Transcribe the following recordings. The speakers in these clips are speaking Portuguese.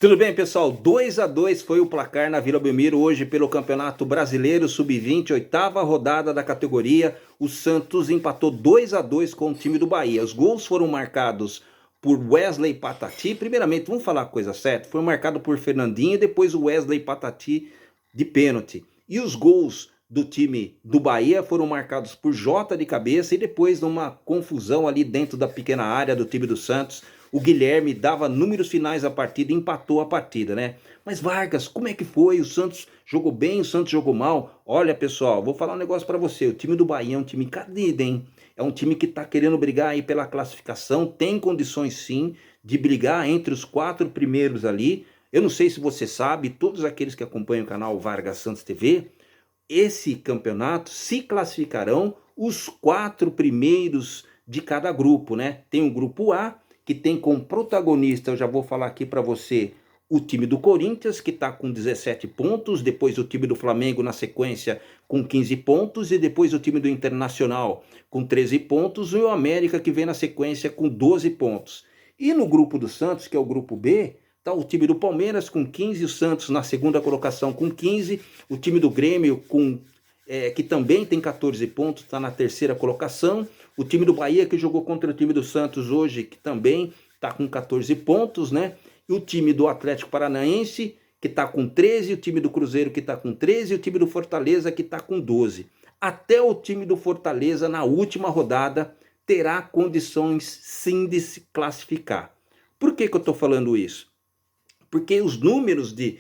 Tudo bem, pessoal? 2-2 foi o placar na Vila Belmiro hoje pelo Campeonato Brasileiro Sub-20, oitava rodada da categoria. O Santos empatou 2-2 com o time do Bahia. Os gols foram marcados por Wesley Patati. Primeiramente, vamos falar a coisa certa, foi marcado por Fernandinho e depois o Wesley Patati de pênalti. E os gols do time do Bahia foram marcados por Jota de cabeça e depois numa confusão ali dentro da pequena área do time do Santos, o Guilherme dava números finais à partida e empatou a partida, né? Mas Vargas, como é que foi? O Santos jogou bem, o Santos jogou mal? Olha, pessoal, vou falar um negócio para você. O time do Bahia é um time encardido, hein? É um time que tá querendo brigar aí pela classificação, tem condições sim de brigar entre os 4 primeiros ali. Eu não sei se você sabe, todos aqueles que acompanham o canal Vargas Santos TV, esse campeonato se classificarão os 4 primeiros de cada grupo, né? Tem o grupo A, que tem como protagonista, eu já vou falar aqui para você, o time do Corinthians, que está com 17 pontos, depois o time do Flamengo na sequência com 15 pontos, e depois o time do Internacional com 13 pontos, e o América que vem na sequência com 12 pontos. E no grupo do Santos, que é o grupo B, está o time do Palmeiras com 15, o Santos na segunda colocação com 15, o time do Grêmio que também tem 14 pontos, está na terceira colocação. O time do Bahia, que jogou contra o time do Santos hoje, que também está com 14 pontos, né? E o time do Atlético Paranaense, que está com 13, o time do Cruzeiro, que está com 13, e o time do Fortaleza, que está com 12. Até o time do Fortaleza, na última rodada, terá condições sim de se classificar. Por que eu estou falando isso? Porque os números de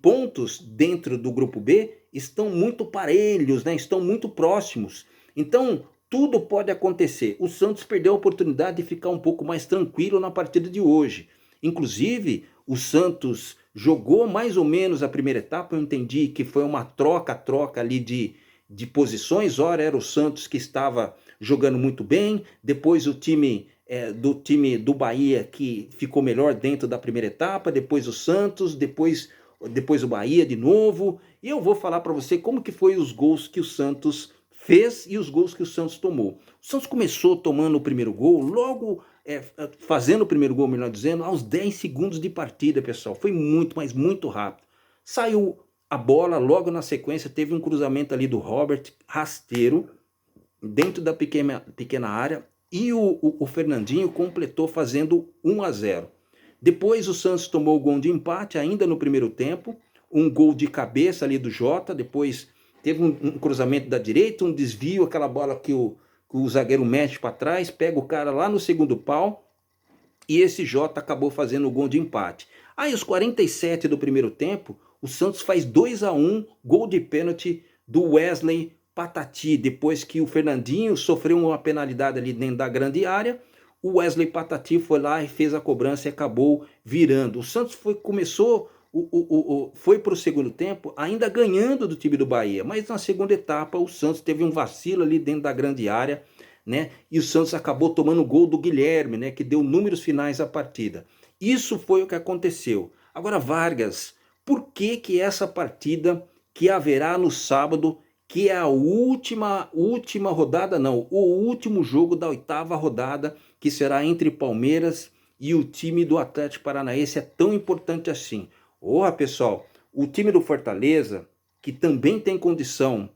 pontos dentro do grupo B estão muito parelhos, né? Estão muito próximos. Então, tudo pode acontecer. O Santos perdeu a oportunidade de ficar um pouco mais tranquilo na partida de hoje. Inclusive, o Santos jogou mais ou menos a primeira etapa. Eu entendi que foi uma troca ali de posições. Ora era o Santos que estava jogando muito bem, depois o time do Bahia que ficou melhor dentro da primeira etapa, depois o Santos, depois o Bahia de novo. E eu vou falar para você como que foi os gols que o Santos fez e os gols que o Santos tomou. O Santos começou tomando o primeiro gol, logo fazendo o primeiro gol, melhor dizendo, aos 10 segundos de partida, pessoal. Foi muito, mas muito rápido. Saiu a bola, logo na sequência teve um cruzamento ali do Robert, rasteiro, dentro da pequena área, e o Fernandinho completou fazendo 1-0. Depois o Santos tomou o gol de empate ainda no primeiro tempo, um gol de cabeça ali do Jota, depois teve um cruzamento da direita, um desvio, aquela bola que o zagueiro mexe para trás, pega o cara lá no segundo pau, e esse Jota acabou fazendo o gol de empate. Aí aos 47 do primeiro tempo, o Santos faz 2-1, gol de pênalti do Wesley Patati, depois que o Fernandinho sofreu uma penalidade ali dentro da grande área, o Wesley Patati foi lá e fez a cobrança e acabou virando. O Santos foi para o segundo tempo ainda ganhando do time do Bahia, mas na segunda etapa o Santos teve um vacilo ali dentro da grande área, né? E o Santos acabou tomando o gol do Guilherme, né? Que deu números finais à partida. Isso foi o que aconteceu. Agora, Vargas, por que essa partida que haverá no sábado, que é a última rodada, não, o último jogo da oitava rodada, que será entre Palmeiras e o time do Atlético Paranaense, é tão importante assim? Porra, pessoal, o time do Fortaleza, que também tem condição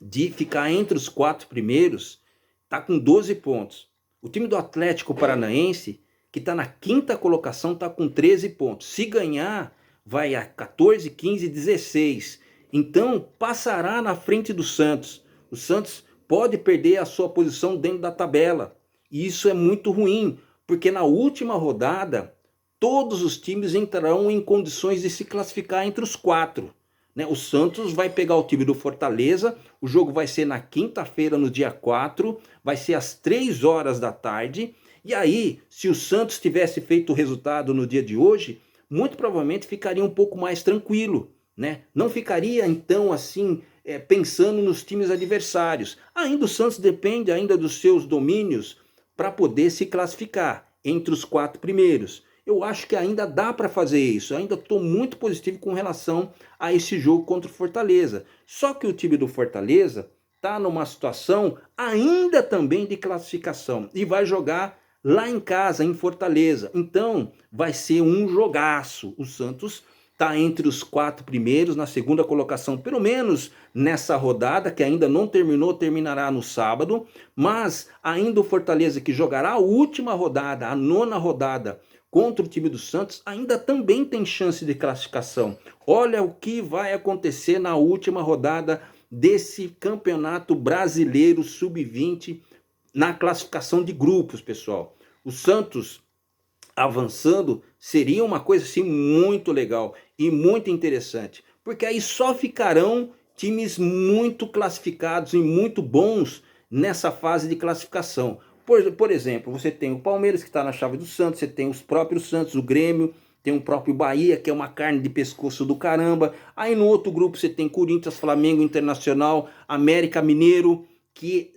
de ficar entre os 4 primeiros, está com 12 pontos. O time do Atlético Paranaense, que está na quinta colocação, está com 13 pontos. Se ganhar, vai a 14, 15, 16. Então, passará na frente do Santos. O Santos pode perder a sua posição dentro da tabela. E isso é muito ruim, porque na última rodada, todos os times entrarão em condições de se classificar entre os 4. Né? O Santos vai pegar o time do Fortaleza, o jogo vai ser na quinta-feira, no dia 4, vai ser às 3 horas da tarde, e aí, se o Santos tivesse feito o resultado no dia de hoje, muito provavelmente ficaria um pouco mais tranquilo, né? Não ficaria então assim, pensando nos times adversários. Ainda o Santos depende ainda dos seus domínios para poder se classificar entre os 4 primeiros. Eu acho que ainda dá para fazer isso, ainda estou muito positivo com relação a esse jogo contra o Fortaleza. Só que o time do Fortaleza está numa situação ainda também de classificação e vai jogar lá em casa, em Fortaleza. Então, vai ser um jogaço. O Santos está entre os 4 primeiros, na segunda colocação, pelo menos nessa rodada, que ainda não terminou, terminará no sábado, mas ainda o Fortaleza, que jogará a última rodada, a 9ª rodada, contra o time do Santos, ainda também tem chance de classificação. Olha o que vai acontecer na última rodada desse Campeonato Brasileiro Sub-20 na classificação de grupos, pessoal. O Santos avançando seria uma coisa assim muito legal e muito interessante, porque aí só ficarão times muito classificados e muito bons nessa fase de classificação. Por exemplo, você tem o Palmeiras, que está na chave do Santos, você tem os próprios Santos, o Grêmio, tem o próprio Bahia, que é uma carne de pescoço do caramba. Aí no outro grupo você tem Corinthians, Flamengo, Internacional, América Mineiro, que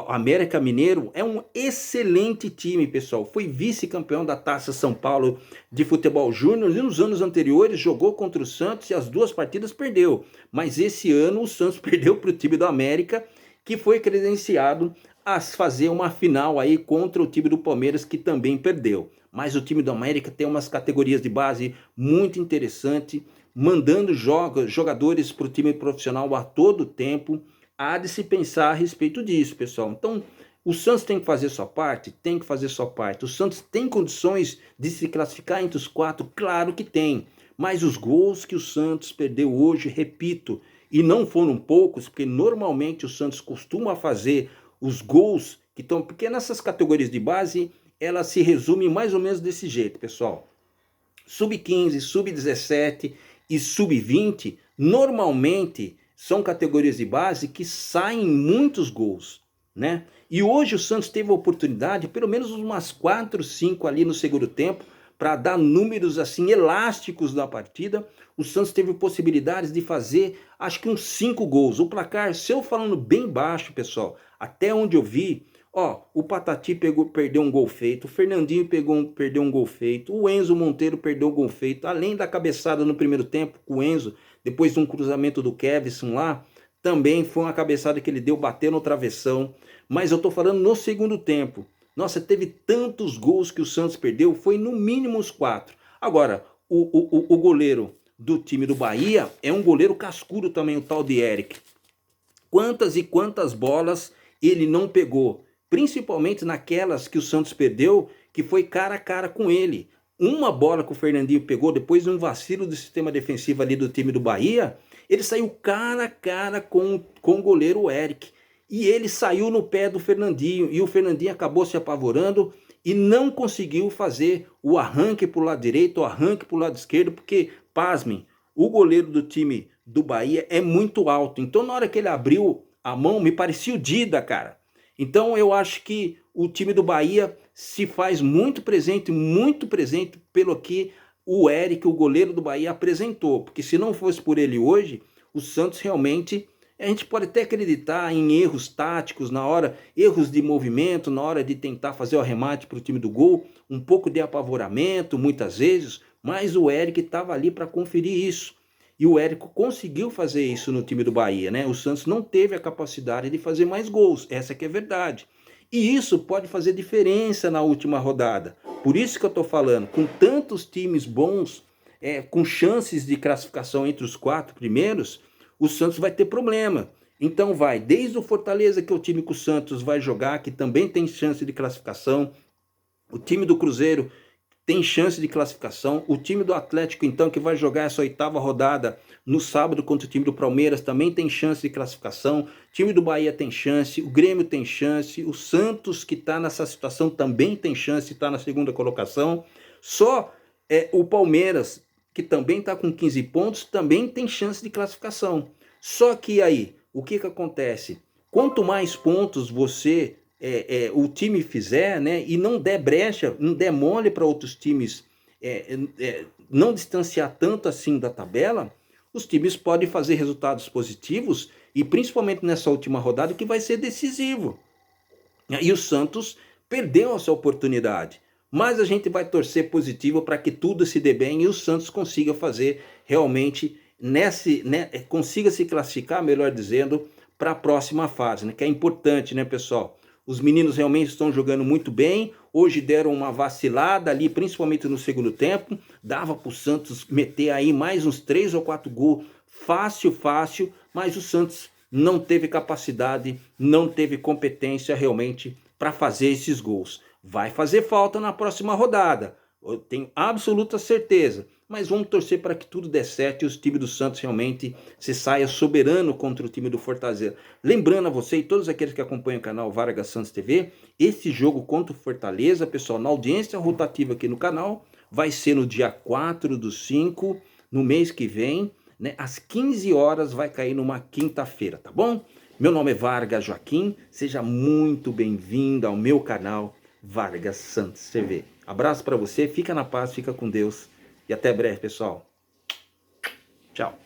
América Mineiro é um excelente time, pessoal. Foi vice-campeão da Taça São Paulo de futebol júnior e nos anos anteriores jogou contra o Santos e as 2 partidas perdeu. Mas esse ano o Santos perdeu para o time do América, que foi credenciado a fazer uma final aí contra o time do Palmeiras, que também perdeu. Mas o time do América tem umas categorias de base muito interessante, mandando jogadores para o time profissional a todo tempo. Há de se pensar a respeito disso, pessoal. Então, o Santos tem que fazer sua parte? Tem que fazer sua parte. O Santos tem condições de se classificar entre os 4? Claro que tem. Mas os gols que o Santos perdeu hoje, repito, e não foram poucos, porque normalmente o Santos costuma fazer os gols que estão... Porque nessas categorias de base, ela se resume mais ou menos desse jeito, pessoal. Sub-15, Sub-17 e Sub-20, normalmente são categorias de base que saem muitos gols, né? E hoje o Santos teve a oportunidade, pelo menos umas 4, 5 ali no segundo tempo, para dar números assim elásticos na partida. O Santos teve possibilidades de fazer, acho que uns 5 gols. O placar, se eu falando bem baixo, pessoal, até onde eu vi, o Patati perdeu um gol feito, o Fernandinho perdeu um gol feito, o Enzo Monteiro perdeu um gol feito, além da cabeçada no primeiro tempo, o Enzo, depois de um cruzamento do Kevson lá, também foi uma cabeçada que ele deu, bateu no travessão. Mas eu tô falando no segundo tempo. Nossa, teve tantos gols que o Santos perdeu, foi no mínimo uns 4. Agora, o goleiro do time do Bahia é um goleiro cascudo também, o tal de Eric. Quantas e quantas bolas ele não pegou, principalmente naquelas que o Santos perdeu, que foi cara a cara com ele. Uma bola que o Fernandinho pegou, depois de um vacilo do sistema defensivo ali do time do Bahia, ele saiu cara a cara com o goleiro Eric. E ele saiu no pé do Fernandinho, e o Fernandinho acabou se apavorando e não conseguiu fazer o arranque para o lado direito, o arranque para o lado esquerdo, porque, pasmem, o goleiro do time do Bahia é muito alto. Então, na hora que ele abriu a mão, me parecia o Dida, cara. Então, eu acho que o time do Bahia se faz muito presente pelo que o Eric, o goleiro do Bahia, apresentou. Porque se não fosse por ele hoje, o Santos realmente... A gente pode até acreditar em erros táticos na hora, erros de movimento, na hora de tentar fazer o arremate para o time do gol, um pouco de apavoramento muitas vezes, mas o Eric estava ali para conferir isso. E o Eric conseguiu fazer isso no time do Bahia, né? O Santos não teve a capacidade de fazer mais gols, essa que é a verdade. E isso pode fazer diferença na última rodada. Por isso que eu estou falando, com tantos times bons, com chances de classificação entre os 4 primeiros, o Santos vai ter problema. Então vai desde o Fortaleza, que é o time que o Santos vai jogar, que também tem chance de classificação. O time do Cruzeiro tem chance de classificação. O time do Atlético, então, que vai jogar essa 8ª rodada no sábado contra o time do Palmeiras, também tem chance de classificação. O time do Bahia tem chance, o Grêmio tem chance, o Santos, que está nessa situação, também tem chance de estar na segunda colocação. Só o Palmeiras, que também está com 15 pontos, também tem chance de classificação. Só que aí, o que acontece? Quanto mais pontos o time fizer, né, e não der brecha, não der mole para outros times não distanciar tanto assim da tabela, os times podem fazer resultados positivos, e principalmente nessa última rodada, que vai ser decisivo. E o Santos perdeu essa oportunidade. Mas a gente vai torcer positivo para que tudo se dê bem e o Santos consiga fazer realmente, consiga se classificar, melhor dizendo, para a próxima fase, né? Que é importante, né, pessoal? Os meninos realmente estão jogando muito bem. Hoje deram uma vacilada ali, principalmente no segundo tempo. Dava para o Santos meter aí mais uns 3 ou 4 gols fácil, fácil, mas o Santos não teve capacidade, não teve competência realmente para fazer esses gols. Vai fazer falta na próxima rodada, eu tenho absoluta certeza, mas vamos torcer para que tudo dê certo e o time do Santos realmente se saia soberano contra o time do Fortaleza. Lembrando a você e todos aqueles que acompanham o canal Vargas Santos TV, esse jogo contra o Fortaleza, pessoal, na audiência rotativa aqui no canal, vai ser no dia 4/5, no mês que vem, né, às 15 horas, vai cair numa quinta-feira, tá bom? Meu nome é Vargas Joaquim, seja muito bem-vindo ao meu canal Vargas Santos TV. Abraço para você, fica na paz, fica com Deus e até breve, pessoal. Tchau.